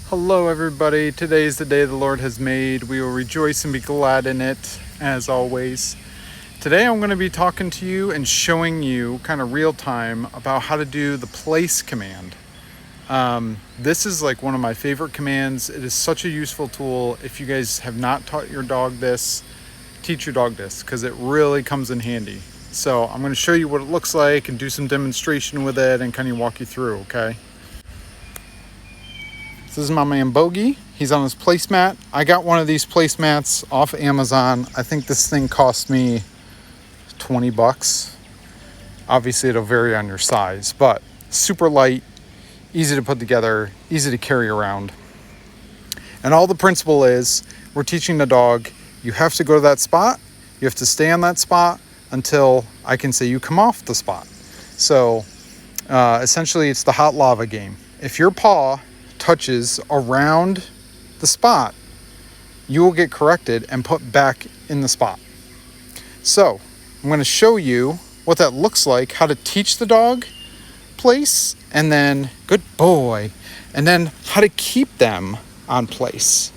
Hello, everybody. Today is the day the Lord has made. We will rejoice and be glad in it, as always. Today, I'm going to be talking to you and showing you kind of real time about how to do the place command. This is like one of my favorite commands. It is such a useful tool. If you guys have not taught your dog this, teach your dog this because it really comes in handy. So, I'm going to show you what it looks like and do some demonstration with it and kind of walk you through, okay? This is my man Bogey. He's on his placemat. I got one of these placemats off Amazon. I think this thing cost me 20 bucks. Obviously it'll vary on your size, but super light, easy to put together, easy to carry around. And all the principle is we're teaching the dog, you have to go to that spot. You have to stay on that spot until I can say you come off the spot. So essentially it's the hot lava game. If your paw touches around the spot, you will get corrected and put back in the spot. So I'm going to show you what that looks like, how to teach the dog place, and then good boy, and then how to keep them on place.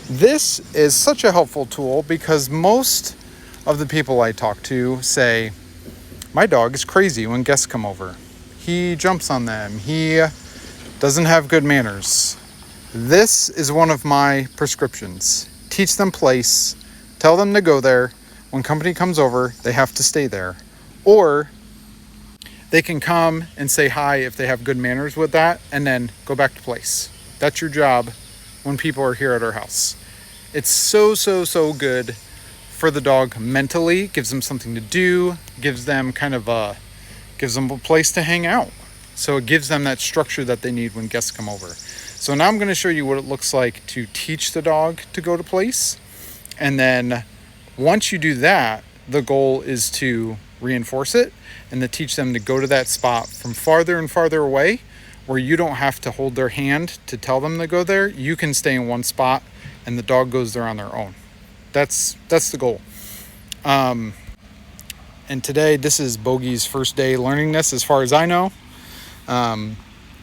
This is such a helpful tool because most of the people I talk to say, my dog is crazy when guests come over. He jumps on them. He doesn't have good manners. This is one of my prescriptions. Teach them place, tell them to go there. When company comes over, they have to stay there. Or they can come and say hi if they have good manners with that, and then go back to place. That's your job when people are here at our house. It's so good for the dog mentally, gives them something to do, gives them a place to hang out. So it gives them that structure that they need when guests come over. So now I'm going to show you what it looks like to teach the dog to go to place. And then once you do that, the goal is to reinforce it and to teach them to go to that spot from farther and farther away where you don't have to hold their hand to tell them to go there. You can stay in one spot and the dog goes there on their own. That's the goal. And today, this is Bogey's first day learning this as far as I know.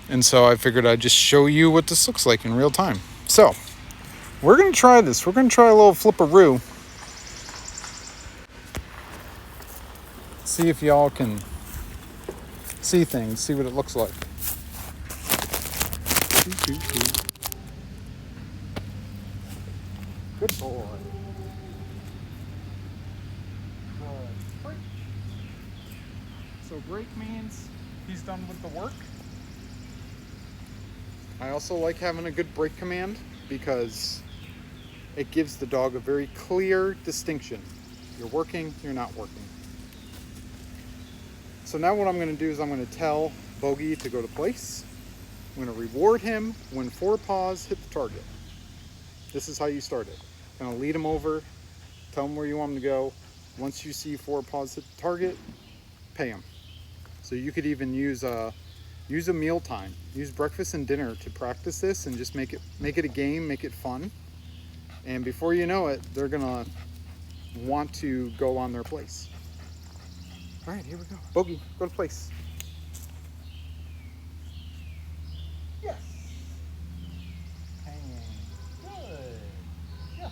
And so I figured I'd just show you what this looks like in real time. So we're going to try this. We're going to try a little flipperoo. See if y'all can see things, see what it looks like. Good boy. Good. Break. So break means he's done with the work. I also like having a good break command because it gives the dog a very clear distinction. You're working, you're not working. So now what I'm going to do is I'm going to tell Bogey to go to place. I'm going to reward him when 4 paws hit the target. This is how you start it. Going to lead him over, tell him where you want him to go. Once you see 4 paws hit the target, pay him. So you could even use a meal time. Use breakfast and dinner to practice this and just make it a game, make it fun. And before you know it, they're gonna want to go on their place. All right, here we go. Bogey, go to place. Yes. Hanging. Good. Yes.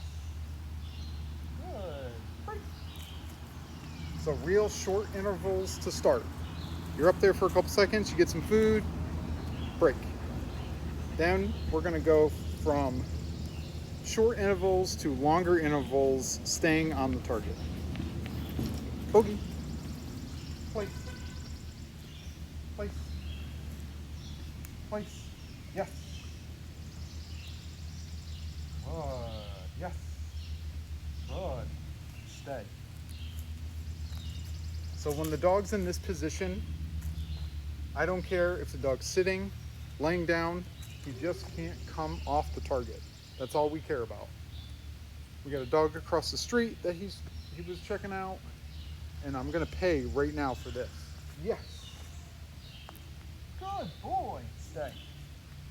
Good. Break. So real short intervals to start. You're up there for a couple seconds, you get some food, break. Then we're gonna go from short intervals to longer intervals, staying on the target. Bogey. Place. Place. Place. Yes. Good. Yes. Good. Stay. So when the dog's in this position, I don't care if the dog's sitting, laying down, he just can't come off the target. That's all we care about. We got a dog across the street that he was checking out, and I'm gonna pay right now for this. Yes. Good boy. Stay.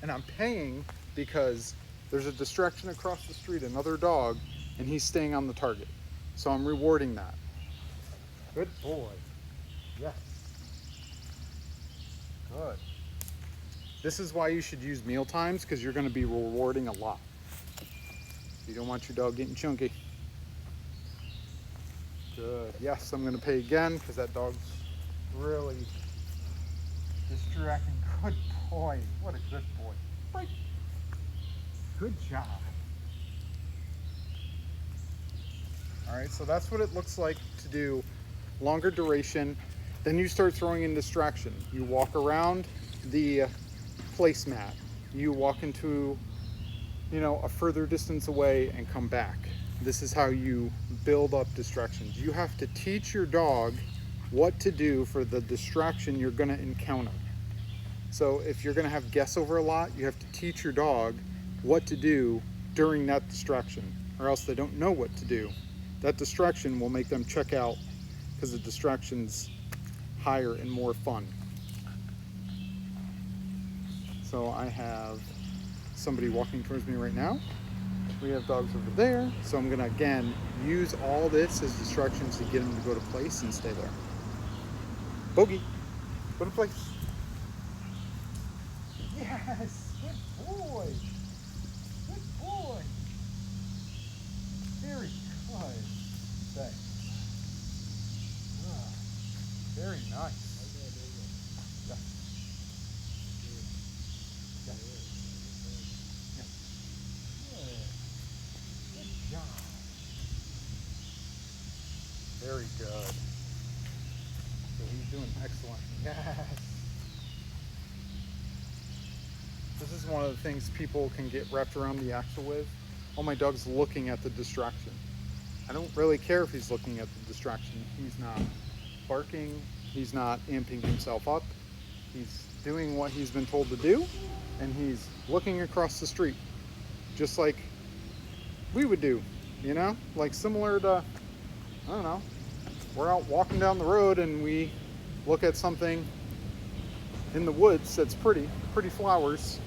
And I'm paying because there's a distraction across the street, another dog, and he's staying on the target. So I'm rewarding that. Good boy. Yes. Good. This is why you should use meal times, because you're going to be rewarding a lot. You don't want your dog getting chunky. Good. Yes, I'm going to pay again because that dog's really distracting. Good boy. What a good boy. Right. Good job. All right, so that's what it looks like to do longer duration. Then you start throwing in distraction. You walk around the placemat. You walk into, a further distance away and come back. This is how you build up distractions. You have to teach your dog what to do for the distraction you're going to encounter. So if you're going to have guests over a lot, you have to teach your dog what to do during that distraction, or else they don't know what to do. That distraction will make them check out because the distraction's higher and more fun. So I have somebody walking towards me right now. We have dogs over there. So I'm gonna, again, use all this as distractions to get them to go to place and stay there. Bogey, go to place. Yes, good boy. Good boy. Very good. Stay. Very nice. Yeah. Yeah. Yeah. Good job. Very good. So he's doing excellent. Yes. This is one of the things people can get wrapped around the axle with. Oh, my dog's looking at the distraction. I don't really care if he's looking at the distraction. He's not barking. He's not amping himself up. He's doing what he's been told to do, and he's looking across the street, just like we would do, like similar to, I don't know, we're out walking down the road and we look at something in the woods that's pretty flowers.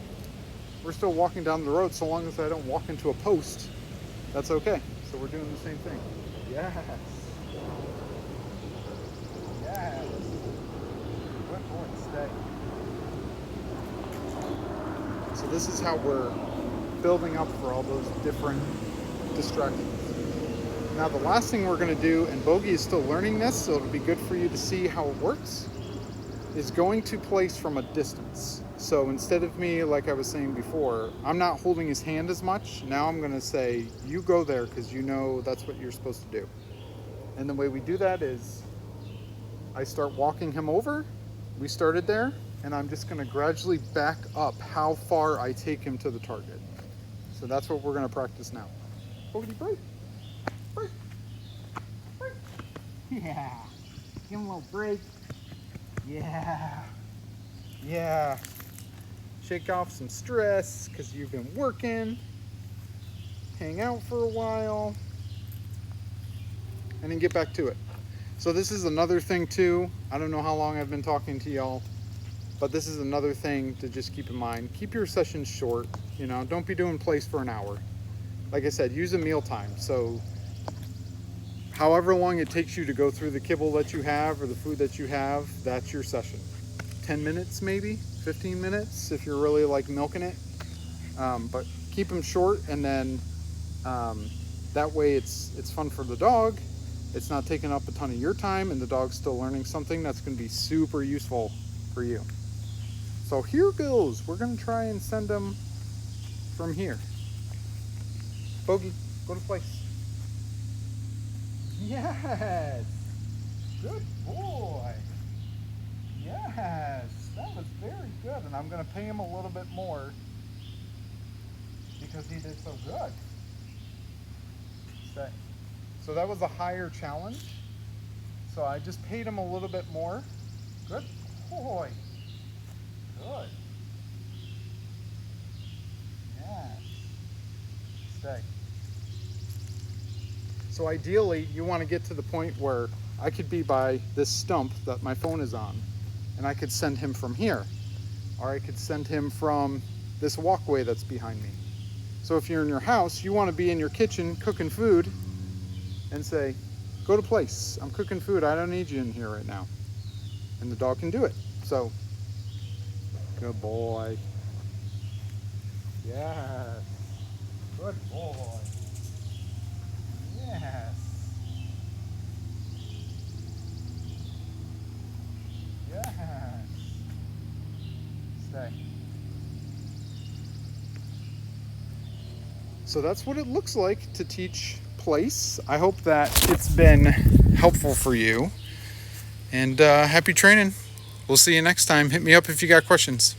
We're still walking down the road, so long as I don't walk into a post, that's okay. So we're doing the same thing. Yes. Yes. Good boy, stay. So this is how we're building up for all those different distractions. Now the last thing we're going to do, and Bogey is still learning this, so it'll be good for you to see how it works, is going to place from a distance. So instead of me, like I was saying before, I'm not holding his hand as much. Now I'm going to say, you go there because that's what you're supposed to do. And the way we do that is I start walking him over. We started there, and I'm just going to gradually back up how far I take him to the target. So that's what we're going to practice now. Boogity, break. Break. Break. Yeah. Give him a little break. Yeah. Yeah. Shake off some stress because you've been working. Hang out for a while. And then get back to it. So this is another thing too. I don't know how long I've been talking to y'all, but this is another thing to just keep in mind. Keep your sessions short. Don't be doing place for an hour. Like I said, use a meal time. So however long it takes you to go through the kibble that you have or the food that you have, that's your session. 10 minutes maybe, 15 minutes if you're really like milking it. But keep them short, and then that way it's fun for the dog. It's not taking up a ton of your time, and the dog's still learning something that's going to be super useful for you. So here goes. We're going to try and send them from here. Bogey, go to place. Yes. Good boy. Yes. That was very good. And I'm going to pay him a little bit more because he did so good. Stay. So that was a higher challenge. So I just paid him a little bit more. Good boy. Good. Yes. Stay. So ideally, you want to get to the point where I could be by this stump that my phone is on, and I could send him from here, or I could send him from this walkway that's behind me. So if you're in your house, you want to be in your kitchen cooking food and say, go to place. I'm cooking food. I don't need you in here right now. And the dog can do it. So Good boy. Yes. Good boy. Yes. Yes. Stay. So that's what it looks like to teach place. I hope that it's been helpful for you. And happy training. We'll see you next time. Hit me up if you got questions.